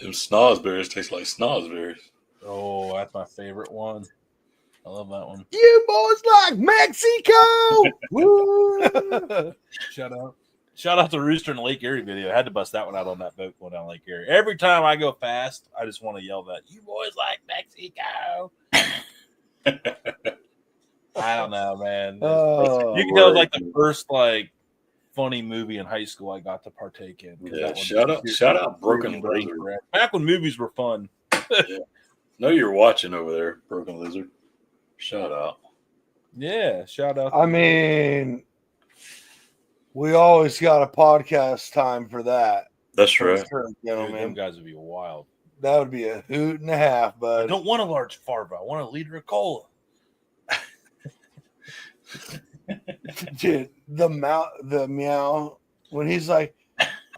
Them snozberries taste like snozberries. Oh, that's my favorite one. I love that one. You boys like Mexico? Woo! Shout out to Rooster in the Lake Erie video. I had to bust that one out on that boat going down Lake Erie. Every time I go fast, I just want to yell that, "You boys like Mexico?" I don't know, man. You can tell it was like the first funny movie in high school I got to partake in. Yeah, shout out Broken Lizard. Back when movies were fun. Yeah. Know you're watching over there, Broken Lizard. Shout out. Yeah, shout out. I mean, we always got a podcast time for that. That's right. Sure, gentlemen. Them guys would be wild. That would be a hoot and a half, bud. I don't want a large farva. I want a liter of cola. Dude, the meow when he's like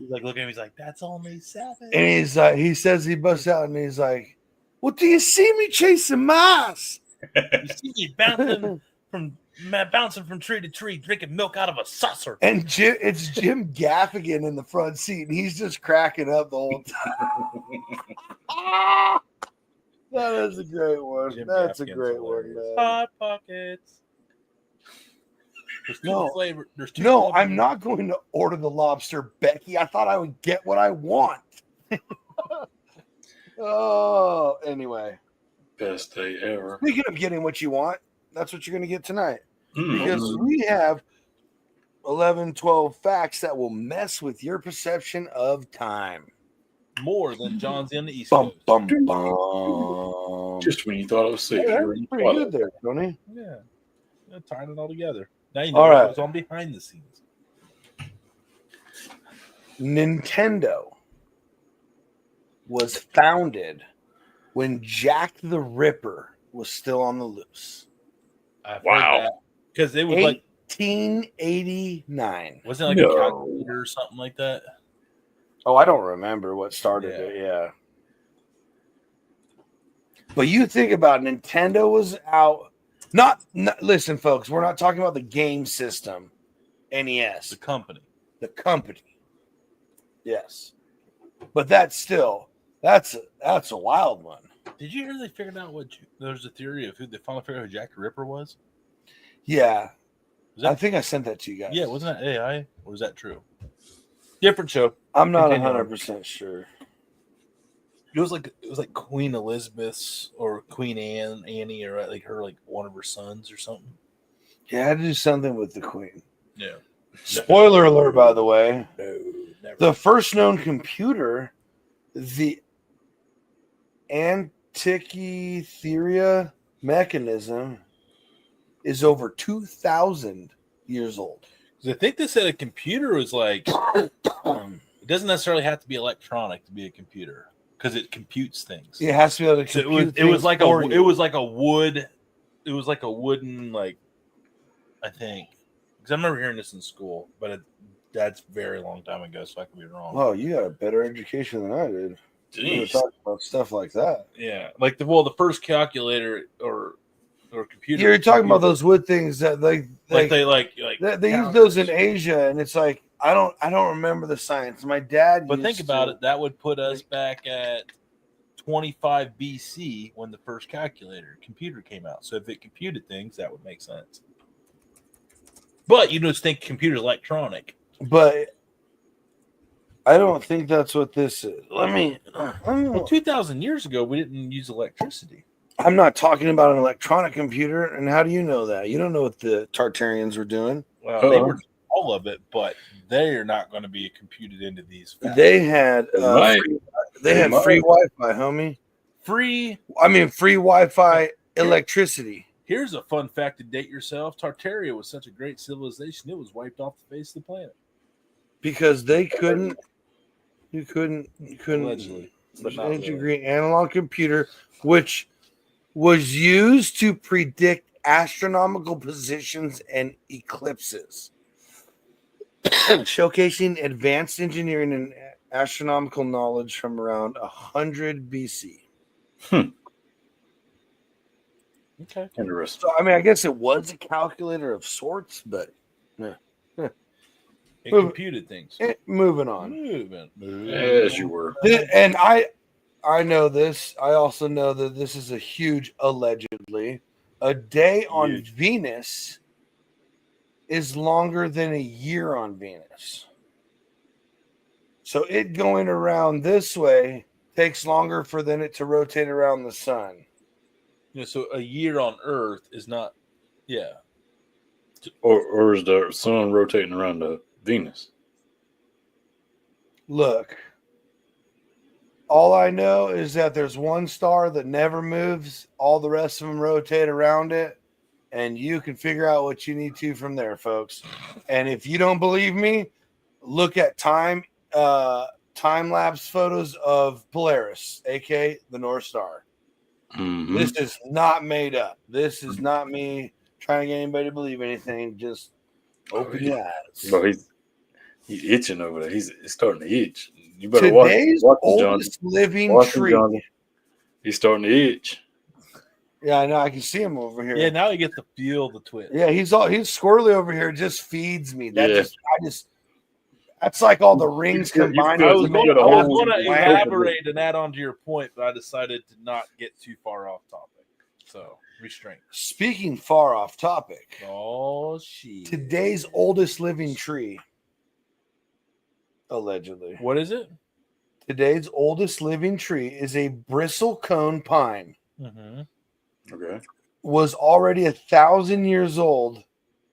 looking at him, he's like, "That's only 7." And he's like, he says he busts out and he's like, "Well, do you see me chasing mice? You see me bouncing from tree to tree, drinking milk out of a saucer." And it's Jim Gaffigan in the front seat, and he's just cracking up the whole time. That is a great one. That's a great one, man. Hot Pockets. There's two No, I'm not going to order the lobster, Becky. I thought I would get what I want. Oh, anyway. Best day ever. Speaking of getting what you want, that's what you're going to get tonight. Mm-hmm. Because we have 11, 12 facts that will mess with your perception of time. More than John's in the East Bum, Coast. bum, bum. Just when you thought it was safe. Yeah, that's pretty good there, Tony. Yeah. Tying it all together. Now you know all right. what goes on behind the scenes. Nintendo was founded when Jack the Ripper was still on the loose. Wow. Because it was 1889. Wasn't it like a calculator or something like that? Oh, I don't remember what started it. Yeah. But you think about Nintendo was out. Not listen, folks. We're not talking about the game system, NES. The company. Yes, but that's a wild one. Did you hear they figured out there's a theory of who they finally figured out who Jack the Ripper was? Yeah, I think I sent that to you guys. Yeah, wasn't that AI or was that true? Different show. I'm not 100% sure. It was like Queen Elizabeth's or Queen Annie, or like one of her sons or something. Yeah, I had to do something with the Queen. Yeah. Spoiler alert, by the way. No, never. The first known computer, the Antikythera mechanism, is over 2,000 years old. I think they said a computer was like it doesn't necessarily have to be electronic to be a computer. Because it computes things. It has to be able to compute it was like a wooden I think. Because I remember hearing this in school, but that's a very long time ago, so I could be wrong. Well, you got a better education than I did. We were talking about stuff like that. Yeah, like the first calculator or computer. You're talking about those wood things that they use those in Asia, and it's like I don't remember the science. My dad. But think about it. That would put us back at 25 BC when the first computer came out. So if it computed things, that would make sense. But you just think computer electronic. But I don't think that's what this is. Well, 2,000 years ago, we didn't use electricity. I'm not talking about an electronic computer. And how do you know that? You don't know what the Tartarians were doing. Well, they were all of it, but they are not going to be computed into these facts. They had free Wi-Fi, homie. Free Wi-Fi electricity. Here's a fun fact to date yourself. Tartaria was such a great civilization, it was wiped off the face of the planet. Because they couldn't Allegedly, but not integrate analog computer, which was used to predict astronomical positions and eclipses. Showcasing advanced engineering and astronomical knowledge from around 100 BC. Okay. Interesting. So, I guess it was a calculator of sorts, but it computed things. Moving on. Moving. As you were. And I know this. I also know that this is a huge allegedly. A day on Huge. Venus is longer than a year on Venus. So it going around this way takes longer for then it to rotate around the sun. Yeah, so a year on Earth is not. Yeah. Or is the sun rotating around the Venus? Look, all I know is that there's one star that never moves. All the rest of them rotate around it. And you can figure out what you need to from there, folks. And if you don't believe me, look at time lapse photos of Polaris, aka the North Star. Mm-hmm. This is not made up. This is not me trying to get anybody to believe anything. Just open your eyes. Bro, he's itching over there. He's starting to itch. You better watch Today's him, oldest living Watch him, tree. Johnny. He's starting to itch. Yeah, I know. I can see him over here. Yeah, now you get to feel the twist. Yeah, he's squirrely over here. Just feeds me. That Yeah. that's like all the rings combined. feel- I was you going got a whole- to wow. elaborate and add on to your point, but I decided to not get too far off topic. So, restraint. Speaking far off topic, Oh, shit. today's oldest living tree, allegedly. What is it? Today's oldest living tree is a bristlecone pine. Mm-hmm. Okay. Was already 1,000 years old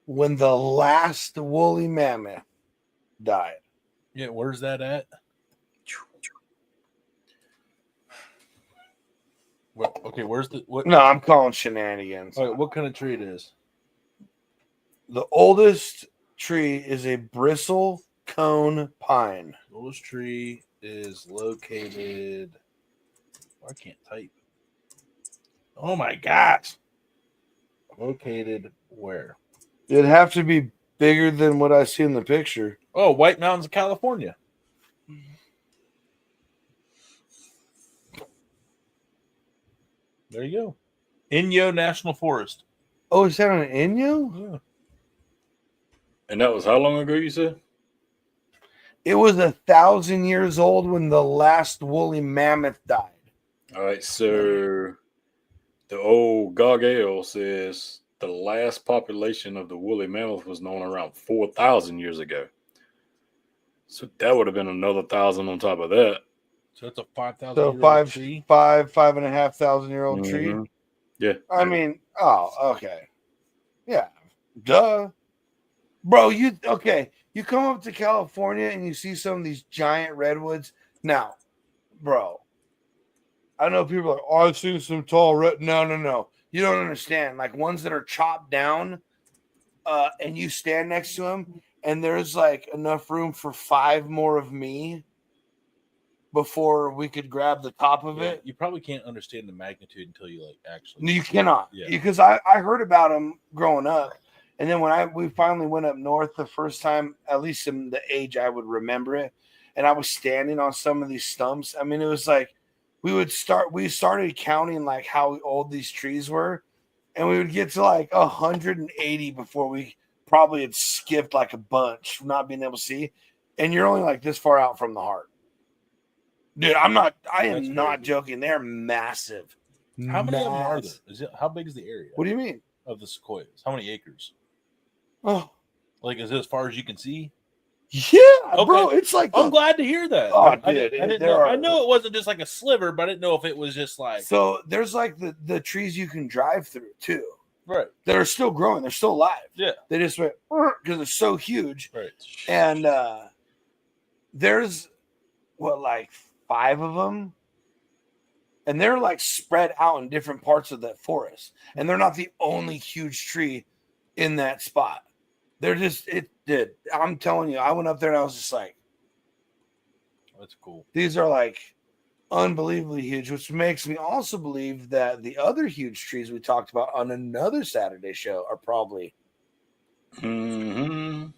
when the last woolly mammoth died. Yeah, where's that at? Okay, where's the what? No, I'm calling shenanigans. All right, what kind of tree it is? The oldest tree is a bristlecone pine. The oldest tree is located. I can't type. Oh my gosh! Located where? It'd have to be bigger than what I see in the picture. Oh, White Mountains of California. There you go. Inyo National Forest. Oh, is that an Inyo? Yeah. And that was how long ago you said? It was 1,000 years old when the last woolly mammoth died. All right, so the old Gargale says the last population of the woolly mammoth was known around 4,000 years ago. So that would have been another 1,000 on top of that. So it's a 5,000 So year old tree. 5,500 year old tree. Mhm. Yeah. I mean, oh, okay. Yeah. Duh. Bro, you come up to California and you see some of these giant redwoods. Now, bro, I know people are like, oh, I've seen some tall red. No. You don't understand. Like ones that are chopped down, and you stand next to them, and there's like enough room for 5 more of me before we could grab the top of it. You probably can't understand the magnitude until you like actually. No, you cannot. Yeah. Because I heard about them growing up. And then when we finally went up north the first time, at least in the age I would remember it, and I was standing on some of these stumps. I mean, it was like we started counting like how old these trees were, and we would get to like 180 before we probably had skipped like a bunch from not being able to see. And you're only like this far out from the heart. Dude, I am That's not crazy. joking. They're massive. How many of them are there? Massive. How big is the area What do you mean? of the sequoias? How many acres? Oh, Like, is it as far as you can see? yeah, bro. Okay. It's like I'm glad to hear that. Oh, I dude, didn't there know. are- I know it wasn't just like a sliver, but I didn't know if it was just like so there's like the trees you can drive through too right. that are still growing. They're still alive. Yeah. They just went because they're so huge. Right. And there's like 5 of them, and they're like spread out in different parts of that forest. And they're not the only huge tree in that spot. They're just I'm telling you, I went up there and I was just like, That's cool. these are like unbelievably huge, which makes me also believe that the other huge trees we talked about on another Saturday show are probably Mhm.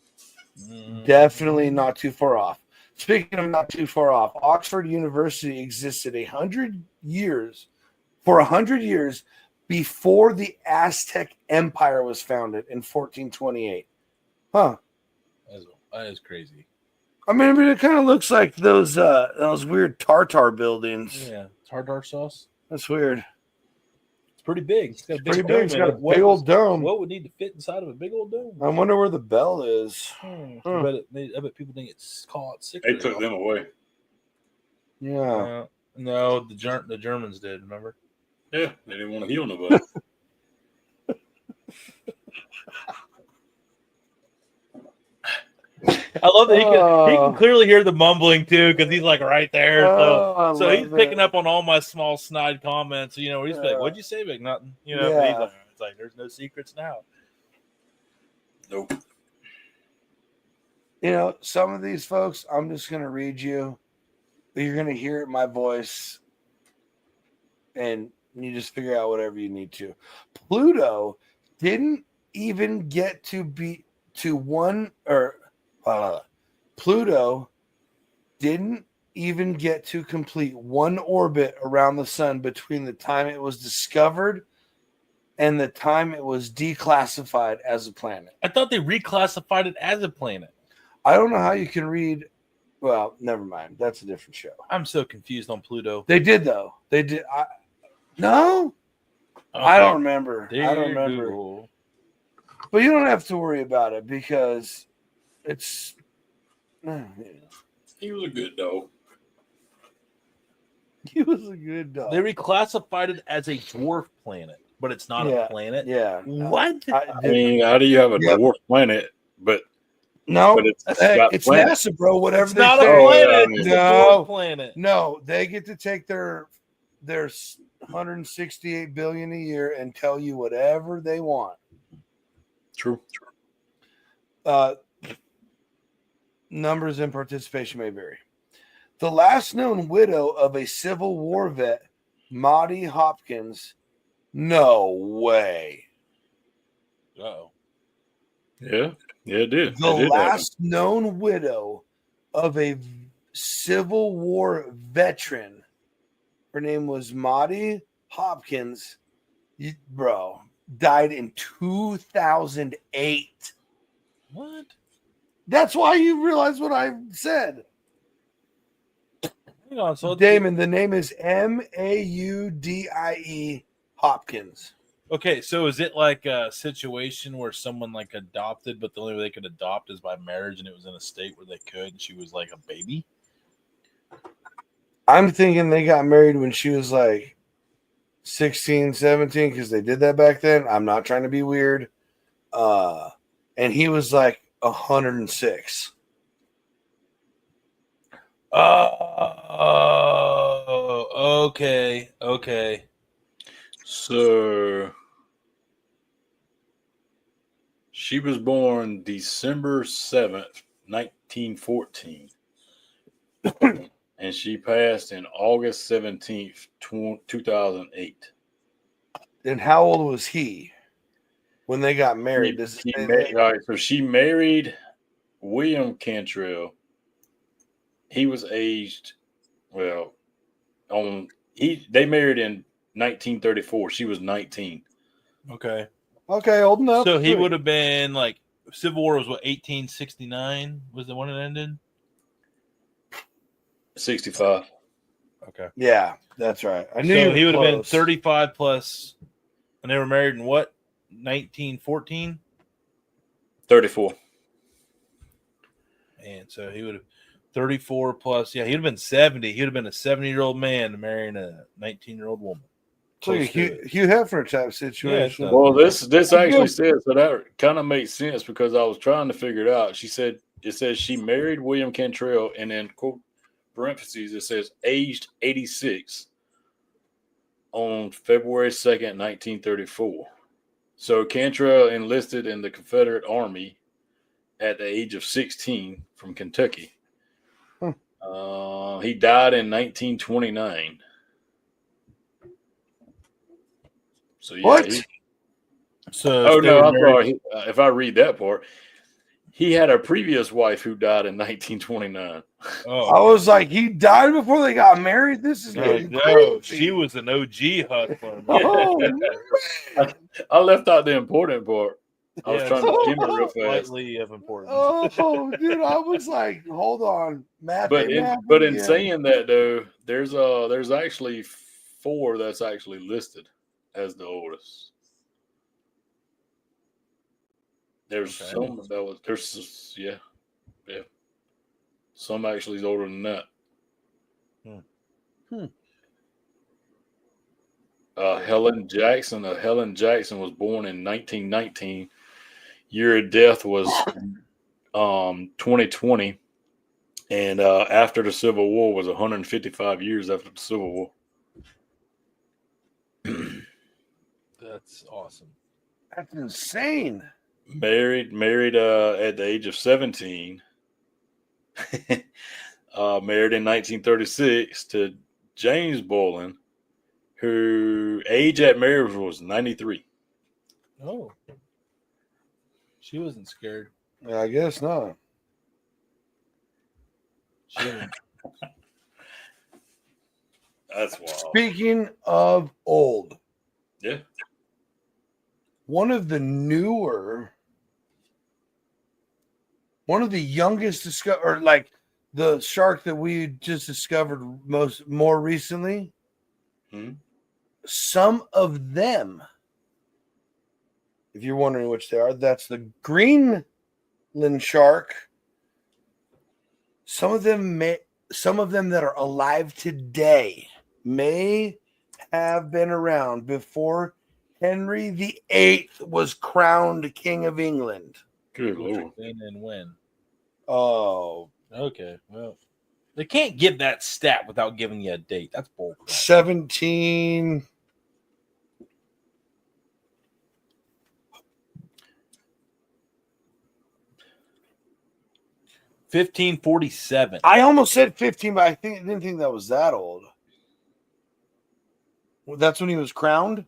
definitely not too far off. Speaking of not too far off, Oxford University existed 100 years before the Aztec Empire was founded in 1428. Huh. That is crazy. I mean, it kind of looks like those weird tartar buildings. Yeah, tartar sauce. That's weird. It's pretty big. It's got a big Pretty dome big. It's in got a it. What big old was- dome. What would need to fit inside of a big old dome? I wonder where the bell is. I Huh. bet people think it's caught sick. They took them away. Yeah. No, the Germans did. Remember? Yeah, they didn't want to heal nobody. I love that he can clearly hear the mumbling too because he's like right there. So he's picking up on all my small snide comments. You know, he's like, "What'd you say, Big? Nothing." You know, but he's like, it's like there's no secrets now. Nope. You know, some of these folks, I'm just going to read you. You're going to hear it in my voice, and you just figure out whatever you need to. Pluto didn't even get to be to one, or Pluto didn't even get to complete one orbit around the sun between the time it was discovered and the time it was declassified as a planet. I thought they reclassified it as a planet. I don't know how you can read. Well, never mind. That's a different show. I'm so confused on Pluto. They did though. They did. No, Okay. I don't remember. Dear I don't remember. Google. But you don't have to worry about it because it's. He was a good dog. He was a good dog. They reclassified it as a dwarf planet, but it's not a planet. Yeah. What? I mean, how do you have a dwarf planet? But it's got planets. NASA, bro. Whatever It's they not say. a planet. yeah, It's no. a dwarf planet. No, they get to take their 168 billion a year and tell you whatever they want. True. Numbers and participation may vary. The last known widow of a Civil War vet, Maudie Hopkins. No way. Uh-oh. Yeah, it did. The It did last known widow of a Civil War veteran. Her name was Maudie Hopkins. Bro, died in 2008. What? That's why you realize what I said. Hang on. So Damon, the name is Maudie Hopkins. Okay, so is it like a situation where someone like adopted, but the only way they could adopt is by marriage, and it was in a state where they could, and she was like a baby? I'm thinking they got married when she was like 16, 17, because they did that back then. I'm not trying to be weird. And he was like 106. Oh, okay. So she was born December 7th, 1914. And she passed in August 17th, 2008. And how old was he when they got married? So she married William Cantrell. He was aged, they married in 1934. She was 19. Okay. Okay, old enough. So he would have been like Civil War was what 1869 was the one that ended. 65. Okay. Yeah, that's right. I knew So he would have been close. 35 plus, and they were married in what? 1914. 34. And so he would have 34 plus. Yeah, he'd have been 70. He would have been a 70-year-old man marrying a 19-year-old woman. It's like a Hugh Hefner type situation. Yeah, Well, this actually says, so that kind of makes sense because I was trying to figure it out. She said, it says she married William Cantrell, and then quote parentheses, it says aged 86 on February 2nd, 1934. So Cantrell enlisted in the Confederate Army at the age of 16 from Kentucky. He died in 1929. So yeah. What? So I'm sorry. If I read that part, he had a previous wife who died in 1929. Oh, I was like, he died before they got married. This is no, getting no, crazy. she was an OG hustler. Oh, man. I left out the important part. I was trying to skim it real fast. Slightly of importance. Oh, dude, I was like, hold on, Matt. But in saying that though, there's actually 4 that's actually listed as the oldest. There's Okay. some that was yeah. Some actually is older than that. Helen Jackson. Helen Jackson was born in 1919. Year of death was 2020, and after the Civil War was 155 years after the Civil War. That's awesome. That's insane. Married at the age of 17. Married in 1936 to James Boylan, who age at marriage was 93. Oh. She wasn't scared. I guess not. She didn't. That's wild. Speaking of old, Yeah. one of the youngest or like the shark that we just discovered more recently. Some of them, if you're wondering which they are, that's the Greenland shark. Some of them that are alive today may have been around before Henry VIII was crowned King of England. Good Lord. And when? Oh, okay. Well, they can't give that stat without giving you a date. That's bullcrap. 17. $1547. I almost said 15, but I didn't think that was that old. Well, that's when he was crowned?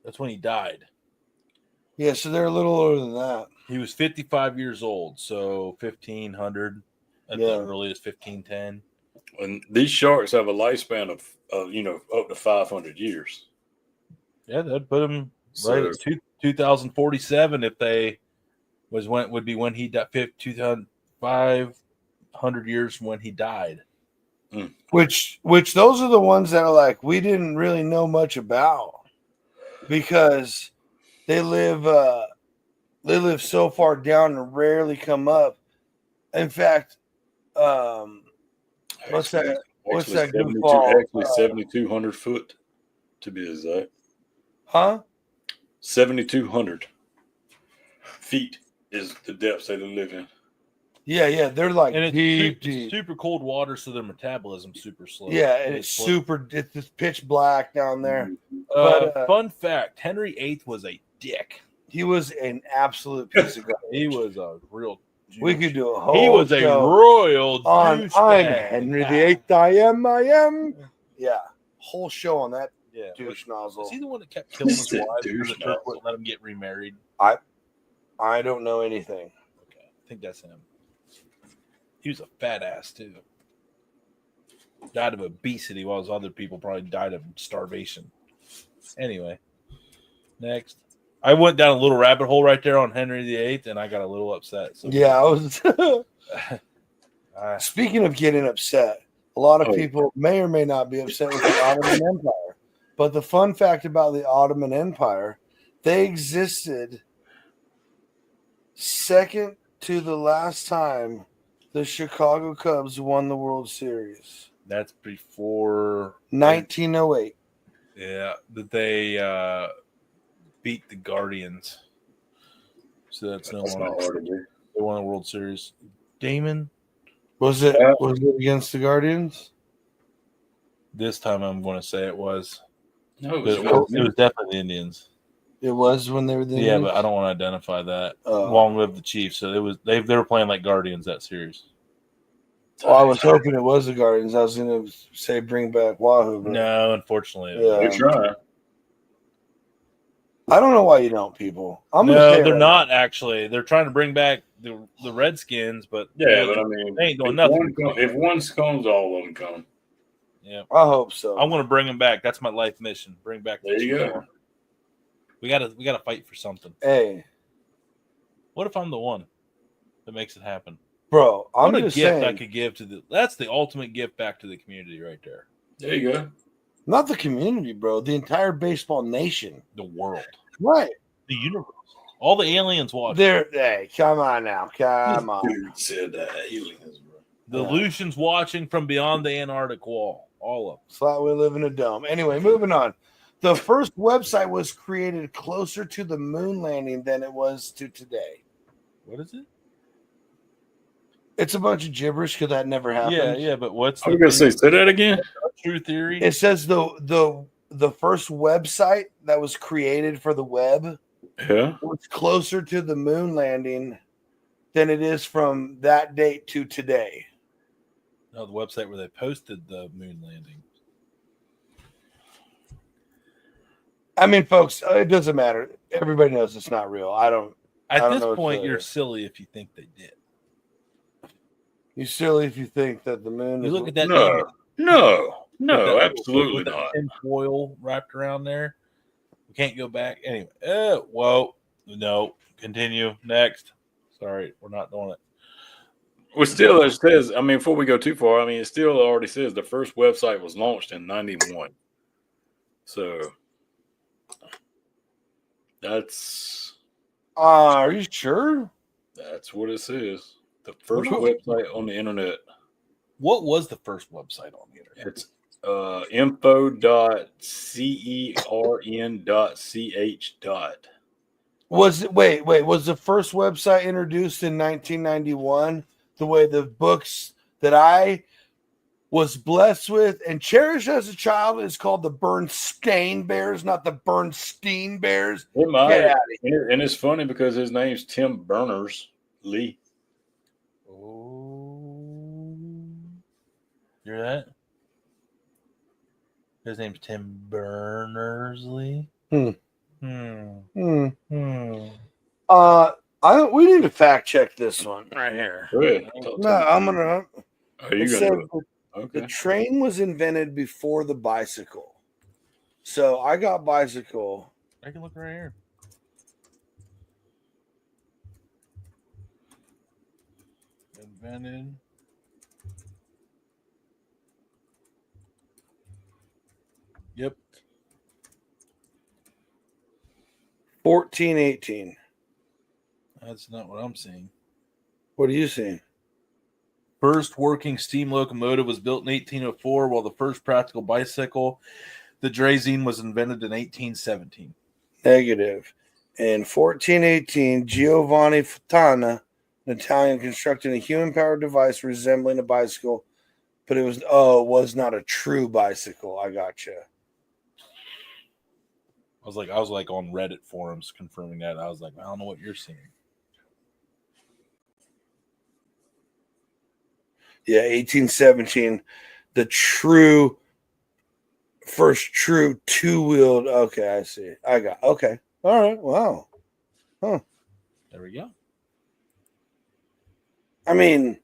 That's when he died. Yeah, so they're a little older than that. He was 55 years old, so 1500 at the earliest, 1510. And these sharks have a lifespan of up to 500 years. Yeah, that'd put him right at 2047 if they would be when he died. 500 years from when he died. Which those are the ones that are like we didn't really know much about because they live so far down and rarely come up. In fact, what's that goofball? Actually, 7,200 foot to be exact. Huh? 7,200 feet is the depths they live in. Yeah, they're like and it's deep. super cold water, so their metabolism's super slow. Yeah, and it's it's pitch black down there. Fun fact: Henry VIII was a dick. He was an absolute piece of garbage. He was a real. We could do a whole. He was a royal. I'm Henry VIII. I am. Yeah, whole show on that douche nozzle. Is he the one that kept killing his wife because the Turk wouldn't let him get remarried? I don't know anything. Okay, I think that's him. He was a fat ass too. Died of obesity, while his other people probably died of starvation. Anyway, next. I went down a little rabbit hole right there on Henry VIII, and I got a little upset. So. Yeah, I was. Speaking of getting upset, a lot of people may or may not be upset with the Ottoman Empire. But the fun fact about the Ottoman Empire, they existed second to the last time the Chicago Cubs won the World Series. That's before 1908. Yeah, that they beat the Guardians. So that's no longer. They won the World Series. Damon? Was it against the Guardians? This time I'm going to say it was. No, it was definitely the Indians. It was when they were the Indians? Yeah, but I don't want to identify that. Long live the Chiefs. So they were playing like Guardians that series. Oh, I was hoping it was the Guardians. I was going to say bring back Wahoo. But no, unfortunately. They're trying. I don't know why you don't, people. They're not actually. They're trying to bring back the Redskins, but but I mean, they ain't doing nothing. If one comes, all of them come. Yeah, I hope so. I'm going to bring them back. That's my life mission. Bring back. There you go. We gotta fight for something. Hey, What if I'm the one that makes it happen? bro, I'm What a just gift saying. I could give to that's the ultimate gift back to the community right there. There you go. Not the community, bro. The entire baseball nation. The world. Right. The universe. All the aliens watching. Hey, come on now. Come on. Dude said aliens, bro. The Lucians watching from beyond the Antarctic wall. All of them. It's like we live in a dome. Anyway, moving on. The first website was created closer to the moon landing than it was to today. What is it? It's a bunch of gibberish because that never happened. Yeah, but what's I was gonna say that again. true theory? It says the first website that was created for the web Yeah. was closer to the moon landing than it is from that date to today. No, the website where they posted the moon landing. I mean, folks, it doesn't matter. Everybody knows it's not real. I don't At don't this know what point, to- you're silly if you think they did. You're silly if you think that the moon You is. look at that No, with absolutely that not. tin foil wrapped around there. We can't go back anyway. Whoa, no, continue next. Sorry, we're not doing it. Well, still, it says. I mean, before we go too far, I mean, it still already says the first website was launched in '91. So that's Are you sure? what it says. The first What? website on the internet. What was the first website on the internet? It's info.cern.ch. Was the first website introduced in 1991? The way the books that I was blessed with and cherished as a child is called the Bernstein Bears, not the Bernstein Bears. It might, Get out of here. and it's funny because his name's Tim Berners-Lee. Oh, hear that? His name's Tim Berners-Lee. Hmm. Hmm. We need to fact check this one right here. Go ahead. No, I'm gonna. Are you It gonna said do it? the Okay. train was invented before the bicycle. So I got bicycle. I can look right here. Invented. Yep. 1418. That's not what I'm seeing. What are you seeing? First working steam locomotive was built in 1804, while the first practical bicycle, the Draisine, was invented in 1817. Negative. In 1418, Giovanni Fontana, an Italian, constructed a human-powered device resembling a bicycle, but it was not a true bicycle. I gotcha. I was like on Reddit forums confirming that. I was like, I don't know what you're seeing. Yeah, 1817, the first true two-wheeled. Okay, I see. Okay. All right. Wow. Huh. There we go. I mean,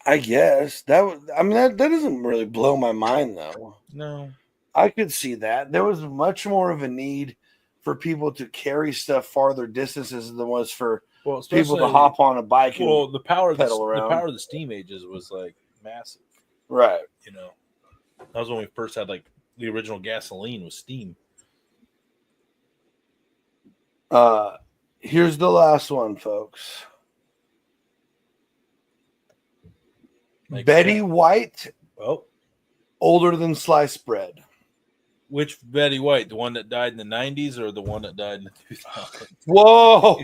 I guess that doesn't really blow my mind though. No. I could see that. There was much more of a need for people to carry stuff farther distances than there was for people to hop on a bike and Well, the power of the pedal around. power of the steam ages was like massive. right. You know, that was when we first had like the original gasoline was steam. Here's the last one, folks. Like Betty White, Oh, older than sliced bread. which Betty White? The one that died in the 90s or the one that died in the 2000s? Whoa,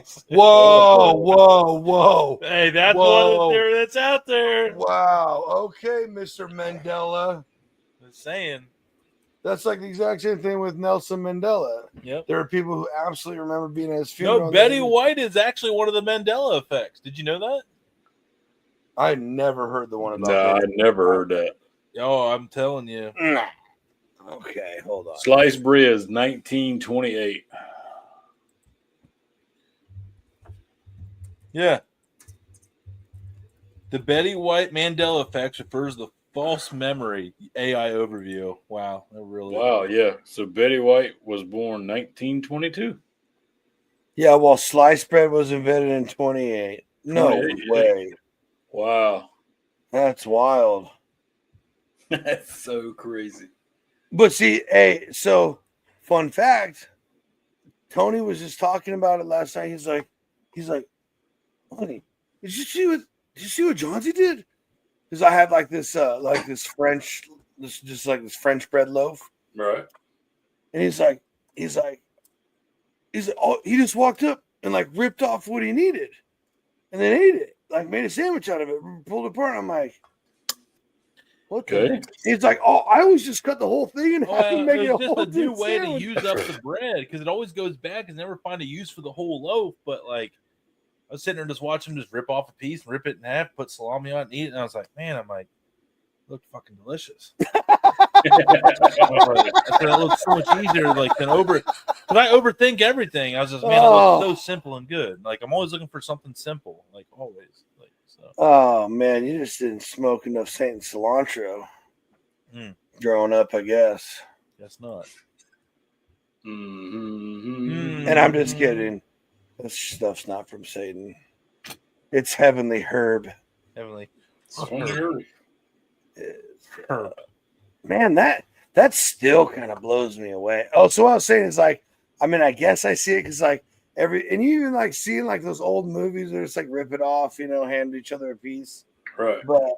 whoa. Hey, that's Whoa. one that's out there. Wow. Okay, Mr. Mandela. Just saying. That's like the exact same thing with Nelson Mandela. Yep. There are people who absolutely remember being at his funeral. No, Betty White is actually one of the Mandela effects. Did you know that? I never heard the one about Nah, I Betty. never heard that. Oh, I'm telling you. Nah. Okay, hold on. Sliced bread is 1928. Yeah. The Betty White Mandela effect refers to the False memory. AI overview. Wow. That really. Wow, yeah. So Betty White was born 1922. Yeah, well, sliced bread was invented in 28. No 28, yeah. way. Wow. That's wild. That's so crazy. But see, hey, so fun fact, Tony was just talking about it last night. He's like, honey, did you see what Johnsy did? Because I had like this French, this French bread loaf. Right. And he's like, oh, he just walked up and like ripped off what he needed and then ate it, like made a sandwich out of it, pulled it apart. I'm like, what the Okay. heck? He's like, oh, I always just cut the whole thing in half and make it a It's just whole a new way sandwich. to use up the bread because it always goes bad because never find a use for the whole loaf. But like, I was sitting there just watching him just rip off a piece and rip it in half, put salami on it, and eat it. And I was like, man, it looked fucking delicious. It looks so much easier, like than because I overthink everything. I was just, man, it looks so simple and good. Like I'm always looking for something simple, like always. Like so. Oh man, you just didn't smoke enough Saint cilantro growing up, I guess. Guess not. Mm-hmm. And I'm just kidding. This stuff's not from Satan. It's heavenly herb. Heavenly. Herb. Man, that still kind of blows me away. Oh, so what I was saying is like, I mean, I guess I see it because like and you even like seeing like those old movies where it's like rip it off, hand each other a piece. Right. But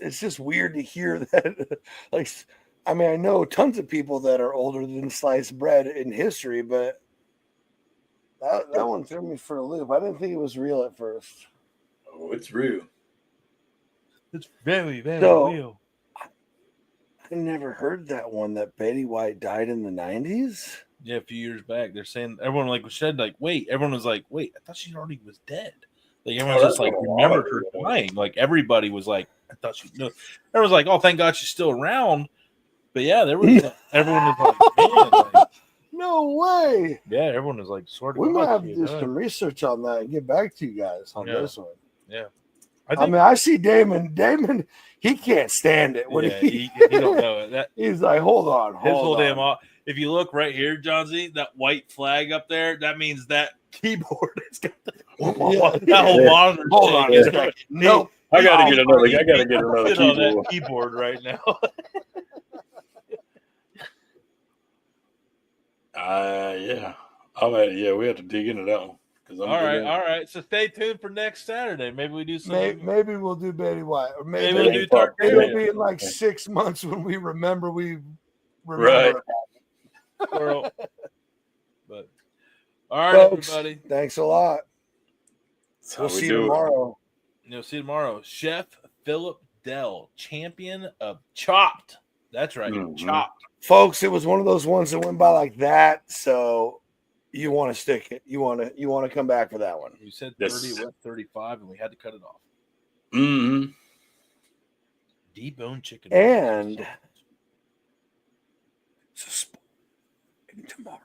it's just weird to hear that. Like, I mean, I know tons of people that are older than sliced bread in history, but that one threw me for a loop. I didn't think it was real at first. Oh, it's real. It's very, very real. I never heard that one that Betty White died in the 90s. Yeah, a few years back. They're saying everyone everyone was like, wait, I thought she already was dead. Like everyone just like remembered her dying. Like everybody was like, I thought she no. Everyone was like, oh, thank God she's still around. But yeah, there was everyone was like, man, like, no way. Yeah, everyone was like, sort of. We might have to do some research on that and get back to you guys on this one. Yeah. I mean, I see Damon. Damon, he can't stand it. When he don't know it. He's like, hold on. Damn off. If you look right here, John Z, that white flag up there, that means that keyboard has got the whole monitor. Hold on. Nope. I gotta get another keyboard. On that keyboard right now. Yeah. We have to dig into that one. All right. So stay tuned for next Saturday. Maybe we do some. Maybe we'll do Betty White, or maybe we'll do it'll be in like 6 months when we remember. Right. But all right, folks, everybody. Thanks a lot. We'll see you tomorrow. You'll see you tomorrow. Chef Philip Dell, champion of Chopped. That's right, Chopped. Folks, it was one of those ones that went by like that, so you want to stick it. You want to come back for that one. You said 30, we're at 35, and we had to cut it off. Mm-hmm. Deboned chicken. And tomorrow.